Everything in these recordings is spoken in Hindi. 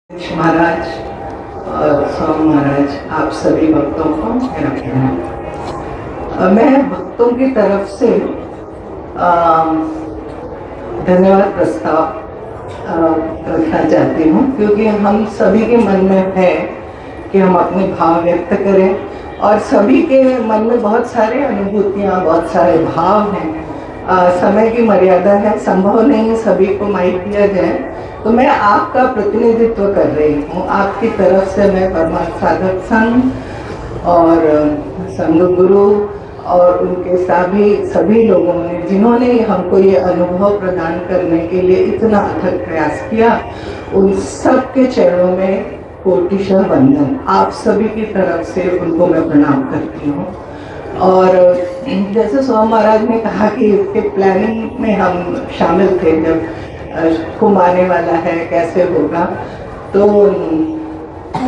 महाराज और स्वामी महाराज, आप सभी भक्तों को मेरा प्रणाम। मैं भक्तों की तरफ से धन्यवाद प्रस्ताव रखना चाहती हूँ, क्योंकि हम सभी के मन में है कि हम अपने भाव व्यक्त करें और सभी के मन में बहुत सारे अनुभूतियाँ, बहुत सारे भाव हैं। समय की मर्यादा है, संभव नहीं सभी को माइक दिया जाए, तो मैं आपका प्रतिनिधित्व कर रही हूँ। आपकी तरफ से मैं परमार्थ साधक संघ और संघ गुरु और उनके सभी लोगों ने जिन्होंने हमको ये अनुभव प्रदान करने के लिए इतना अथक प्रयास किया, उन सब के चरणों में कोटिशः वंदन। आप सभी की तरफ से उनको मैं प्रणाम करती हूँ। और जैसे स्वामी महाराज ने कहा कि इसके प्लानिंग में हम शामिल थे, जब कुंभ आने वाला है कैसे होगा, तो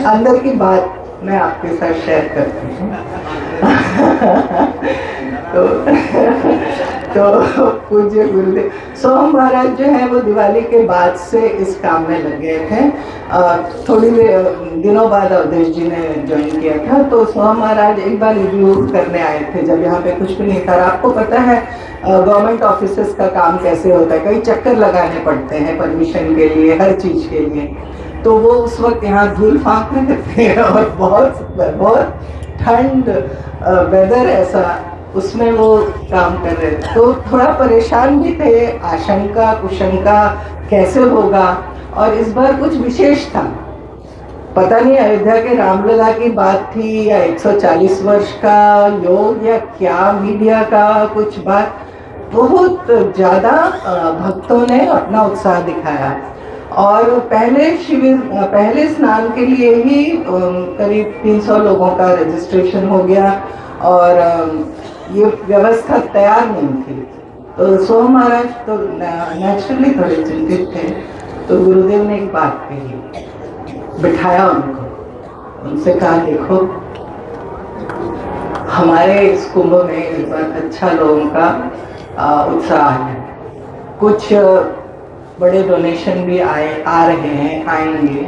अंदर की बात मैं आपके साथ शेयर करती हूँ। तो पूज्य गुरुदेव स्वामी महाराज जो है वो दिवाली के बाद से इस काम में लगे थे। थोड़ी दिनों बाद अवधेश जी ने ज्वाइन किया था, तो स्वामी महाराज एक बार रिव्यू करने आए थे जब यहाँ पे कुछ भी नहीं था। आपको पता है गवर्नमेंट ऑफिसेस का काम कैसे होता है, कई चक्कर लगाने पड़ते हैं परमिशन के लिए, हर चीज के लिए। तो वो उस वक्त यहाँ धूल फाँक में थे और बहुत ठंड वेदर ऐसा, उसमें वो काम कर रहे थे, तो थोड़ा परेशान भी थे, आशंका कुशंका कैसे होगा। और इस बार कुछ विशेष था, पता नहीं अयोध्या के रामलला की बात थी या 140 वर्ष का योग या क्या, मीडिया का कुछ बात, बहुत ज़्यादा भक्तों ने अपना उत्साह दिखाया। और पहले स्नान के लिए ही करीब 300 लोगों का रजिस्ट्रेशन हो गया और ये व्यवस्था तैयार नहीं थी। तो स्वामी महाराज तो नेचुरली थोड़े चिंतित थे, तो गुरुदेव ने एक बात कही, बिठाया उनको, उनसे कहा देखो हमारे इस कुंभ में इस बार अच्छा लोगों का उत्साह है, कुछ बड़े डोनेशन भी आ रहे हैं, आएंगे,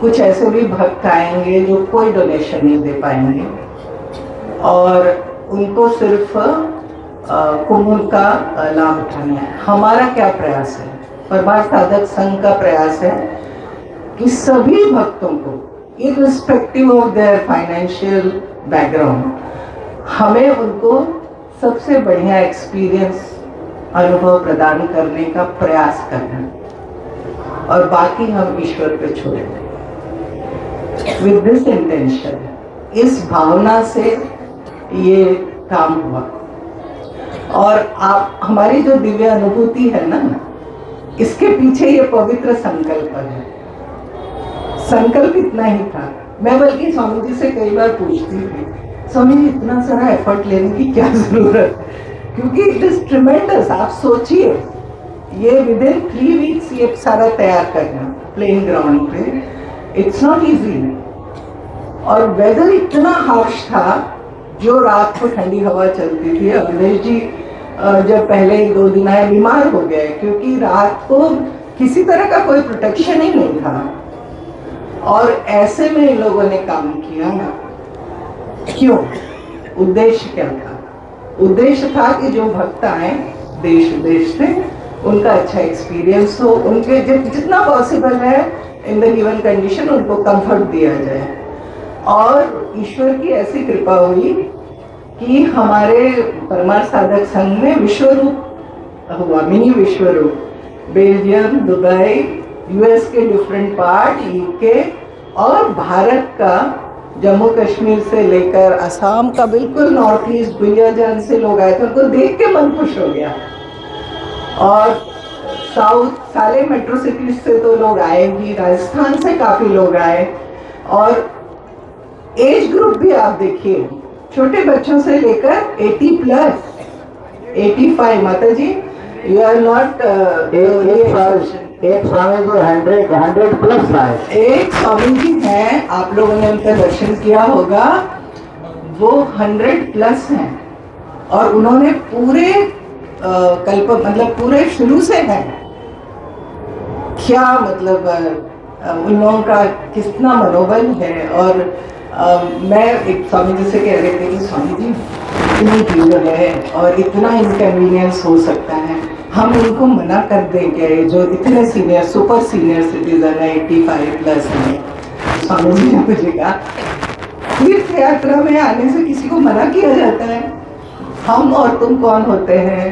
कुछ ऐसे भी भक्त आएंगे जो कोई डोनेशन नहीं दे पाएंगे और उनको सिर्फ कुंभ का लाभ उठाना है। हमारा क्या प्रयास है, परमार्थ साधक संघ का प्रयास है कि सभी भक्तों को irrespective of their financial background, हमें उनको सबसे बढ़िया एक्सपीरियंस, अनुभव प्रदान करने का प्रयास करना और बाकी हम ईश्वर पे छोड़ दें। विद दिस इंटेंशन, इस भावना से ये काम हुआ। और आप हमारी जो दिव्य अनुभूति है ना, इसके पीछे ये पवित्र संकल्प है। संकल्प इतना ही था। मैं बल्कि स्वामी जी से कई बार पूछती थी, स्वामी जी इतना सारा एफर्ट लेने की क्या जरूरत है, क्योंकि इट इज ट्रिमेंडस। आप सोचिए, ये विद इन 3 वीक्स ये सारा तैयार करना प्लेन ग्राउंड पे, इट्स नॉट इजी। और वेदर इतना हार्श था, जो रात को ठंडी हवा चलती थी। अवधेश जी जब पहले 2 दिन आए बीमार हो गए, क्योंकि रात को किसी तरह का कोई प्रोटेक्शन ही नहीं था। और ऐसे में इन लोगों ने काम किया ना, क्यों? उद्देश्य क्या था? उद्देश्य था कि जो भक्त आए देश विदेश से, उनका अच्छा एक्सपीरियंस हो, उनके जितना पॉसिबल है इन द गिवन कंडीशन उनको कंफर्ट दिया जाए। और ईश्वर की ऐसी कृपा हुई कि हमारे परमार्थ साधक संघ में विश्वरूप हुआ, मिनी विश्वरूप, बेल्जियम, दुबई, यूएस के डिफरेंट पार्ट, यूके और भारत का जम्मू कश्मीर से लेकर असम का बिल्कुल नॉर्थ ईस्ट, दुनिया से लोग आए थे। उनको देख के मन खुश हो गया। और साउथ सारे मेट्रो सिटीज से तो लोग आए ही, राजस्थान से काफी लोग आए। और एज ग्रुप भी आप देखिए, छोटे बच्चों से लेकर 80 प्लस 85। माता जी यू आर नॉट एक स्वामी जी 100 प्लस आए। एक स्वामी जी हैं, आप लोगों ने उनका दर्शन किया होगा, वो 100 प्लस हैं और उन्होंने पूरे कल्प मतलब पूरे शुरू से हैं। क्या मतलब उन लोगों का कितना मनोबल है। और मैं एक स्वामी जी से कह रहे थे कि स्वामी जी इतनी भीड़ है और इतना इनकन्वीनियंस हो सकता है, हम इनको मना कर देंगे जो इतने सीनियर सुपर सीनियर सिटीजन है 85 प्लस हैं। स्वामी जी ने मुझे कहा तीर्थ यात्रा में आने से किसी को मना किया जाता है? हम और तुम कौन होते हैं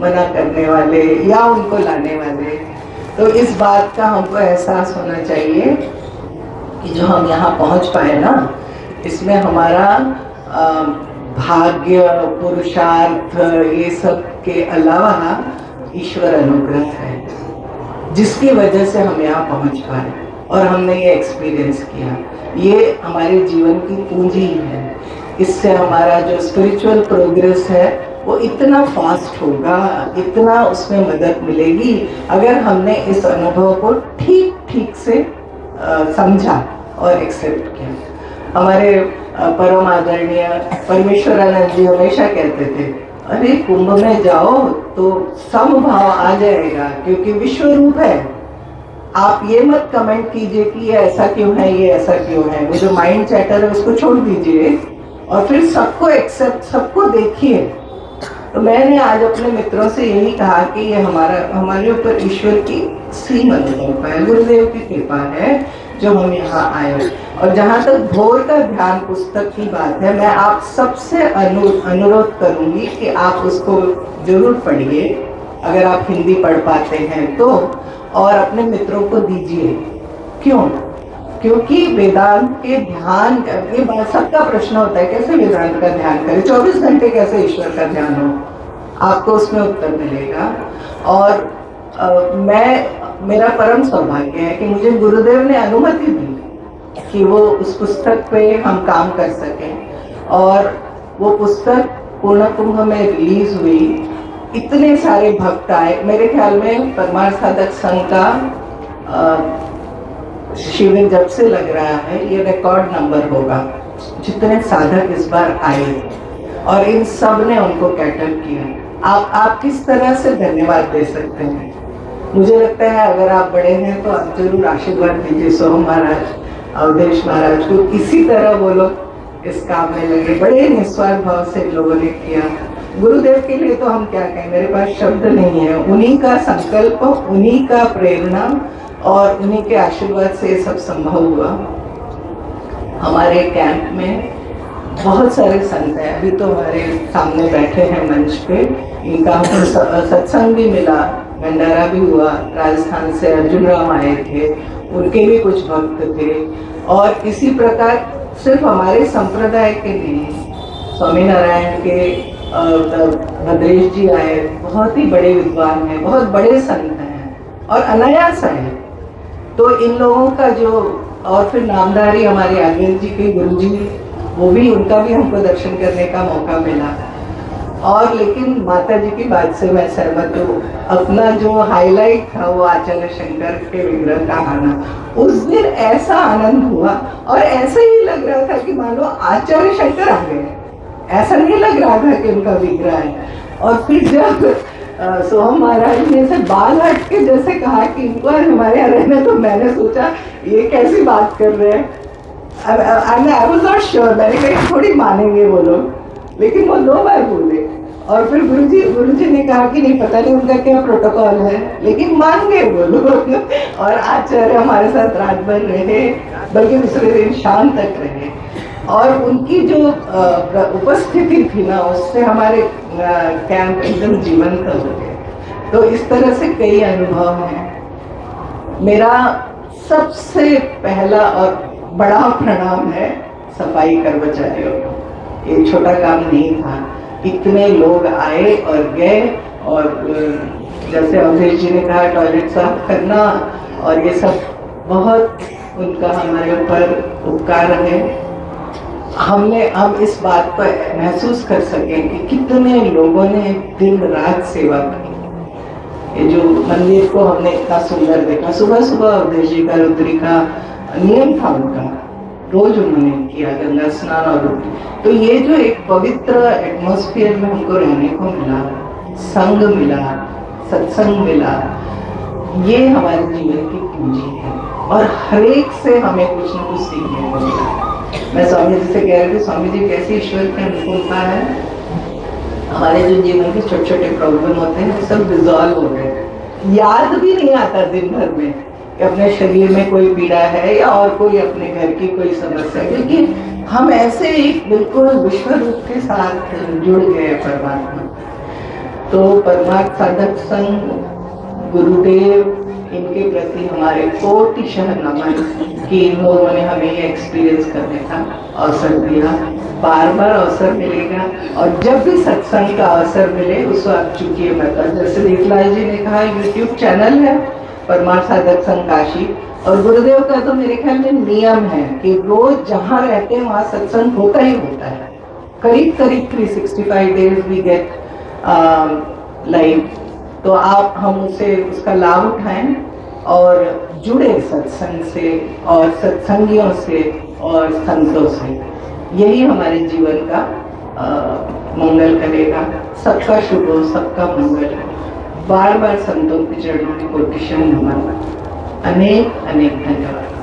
मना करने वाले या उनको लाने वाले? तो इस बात का हमको एहसास होना चाहिए कि जो हम यहाँ पहुँच पाए ना, इसमें हमारा भाग्य, पुरुषार्थ, ये सब के अलावा ईश्वर अनुग्रह है, जिसकी वजह से हम यहाँ पहुँच पाए और हमने ये एक्सपीरियंस किया। ये हमारे जीवन की पूंजी है। इससे हमारा जो स्पिरिचुअल प्रोग्रेस है वो इतना फास्ट होगा, इतना उसमें मदद मिलेगी अगर हमने इस अनुभव को ठीक ठीक से समझा और एक्सेप्ट किया। हमारे परम आदरणीय परमेश्वरानंद जी हमेशा कहते थे, अरे कुंभ में जाओ तो समभाव आ जाएगा, क्योंकि विश्व रूप है। आप ये मत कमेंट कीजिए कि ये ऐसा क्यों है, ये ऐसा क्यों है। वो जो माइंड चैटर है उसको छोड़ दीजिए और फिर सबको एक्सेप्ट, सबको देखिए। तो मैंने आज अपने मित्रों से यही कहा कि ये हमारे ऊपर ईश्वर की सीम अनुकंपा है, गुरुदेव की कृपा है जो हम यहाँ आए। और जहाँ तक भोर का ध्यान पुस्तक की बात है, मैं आप सबसे अनुरोध करूंगी कि आप उसको जरूर पढ़िए अगर आप हिंदी पढ़ पाते हैं तो, और अपने मित्रों को दीजिए। क्यों? क्योंकि वेदांत के ध्यान, ये बात सबका प्रश्न होता है कैसे वेदांत का ध्यान करें, 24 घंटे कैसे ईश्वर का ध्यान हो, आपको उसमें उत्तर मिलेगा। और मेरा परम सौभाग्य है कि मुझे गुरुदेव ने अनुमति दी कि वो उस पुस्तक पे हम काम कर सकें। और वो पुस्तक पूर्ण कुंभ में रिलीज हुई, इतने सारे भक्त आए। मेरे ख्याल में परमार्थ साधक संघ का शिविर जब से लग रहा है ये रिकॉर्ड नंबर होगा, जितने साधक इस बार आए और इन सब ने उनको कैटर किया। आप किस तरह से धन्यवाद दे सकते हैं? मुझे लगता है अगर आप बड़े हैं तो आप जरूर आशीर्वाद दीजिए सोहम महाराज, अवधेश महाराज को। किसी तरह वो लोग इस काम में लगे, बड़े निस्वार्थ भाव से लोगों ने किया। गुरुदेव के लिए तो हम क्या कहें, मेरे पास शब्द नहीं है। उन्हीं का संकल्प, उन्हीं का प्रेरणा और उन्हीं के आशीर्वाद से ये सब संभव हुआ। हमारे कैंप में बहुत सारे संत हैं, अभी तो हमारे सामने बैठे हैं मंच पे। इनका हमको सत्संग भी मिला, भंडारा भी हुआ। राजस्थान से अर्जुन राम आए थे, उनके भी कुछ भक्त थे। और इसी प्रकार सिर्फ हमारे संप्रदाय के नहीं, स्वामी नारायण के भद्रेश जी आए, बहुत ही बड़े विद्वान हैं, बहुत बड़े संत हैं और अनायास है। तो इन लोगों का जो, और फिर नामधारी हमारे आदिल जी के गुरु जी, वो भी, उनका भी हमको दर्शन करने का मौका मिला। और लेकिन माता जी की बात से मैं सहमत हूँ। अपना जो हाईलाइट था वो आचार्य शंकर के विग्रह का आना, उस दिन ऐसा आनंद हुआ और ऐसा ही लग रहा था कि मानो आचार्य शंकर आ गए, ऐसा नहीं लग रहा था कि उनका विग्रह है। और फिर जब सोहम महाराज ने से बाल हट के जैसे कहा कि इनको हमारे यहाँ रहने, तो मैंने सोचा ये कैसी बात कर रहे हैं। आई वाज नॉट श्योर, मैंने कहा थोड़ी मानेंगे वो लोग, लेकिन वो 2 बार बोले। और फिर गुरुजी ने कहा कि नहीं, पता नहीं उनका क्या प्रोटोकॉल है, लेकिन मान गए वो लोग। और आचार्य हमारे साथ रात भर रहे, बल्कि दूसरे दिन शाम तक रहे। और उनकी जो उपस्थिति थी ना, उससे हमारे कैंप एकदम जीवंत हो गए। तो इस तरह से कई अनुभव हैं। मेरा सबसे पहला और बड़ा प्रणाम है सफाई कर्मचारियों को। ये छोटा काम नहीं था, इतने लोग आए और गए। और जैसे अवधेश जी ने कहा टॉयलेट साफ करना और ये सब, बहुत उनका हमारे ऊपर उपकार है। हम इस बात पर महसूस कर सके कि कितने लोगों ने दिन रात सेवा की। ये जो मंदिर को हमने इतना सुंदर देखा, सुबह सुबह अवधेश जी का रुद्री का नियम था, उनका रोज उन्होंने किया गंगा स्नान और रुद्री। तो ये जो एक पवित्र एटमॉस्फेयर में हमको रहने को मिला, संग मिला, सत्संग मिला, ये हमारे जीवन की पूंजी है और हर एक से हमें कुछ न कुछ सीखने को मिला। मैं स्वामी जी से कह रही थी, स्वामी जी कैसे ईश्वर की अनुकूलता है, हमारे जो जीवन के छोटे छोटे प्रॉब्लम होते हैं वो सब डिजॉल्व हो गए। याद भी नहीं आता दिन भर में कि अपने शरीर में कोई पीड़ा है या और कोई अपने घर की कोई समस्या, क्योंकि हम ऐसे एक बिल्कुल विश्व रूप के साथ जुड़ गए परमात्मा। तो परमात्मा साधक संघ गुरुदेव, इनके प्रति हमारे कोटिशः नमन कि इन लोगों ने हमें ये एक्सपीरियंस करने का अवसर दिया। बार बार अवसर मिलेगा और जब भी सत्संग का अवसर मिले उस वक्त चूकिए मत। जैसे दीपलाल जी ने कहा, यूट्यूब चैनल है परमार्थ साधक संघ काशी, और गुरुदेव का तो मेरे ख्याल में नियम है कि रोज जहाँ रहते हैं वहाँ सत्संग होता ही होता है। करीब करीब 365 डेज वी गेट लाइव। तो आप हम उसे उसका लाभ उठाएं और जुड़े सत्संग से और सत्संगियों से और संतों से। यही हमारे जीवन का मंगल करेगा। सबका शुभ हो, सबका मंगल हो। बार बार संतों के चरणों में कोटिशः नमन। अनेक अनेक धन्यवाद।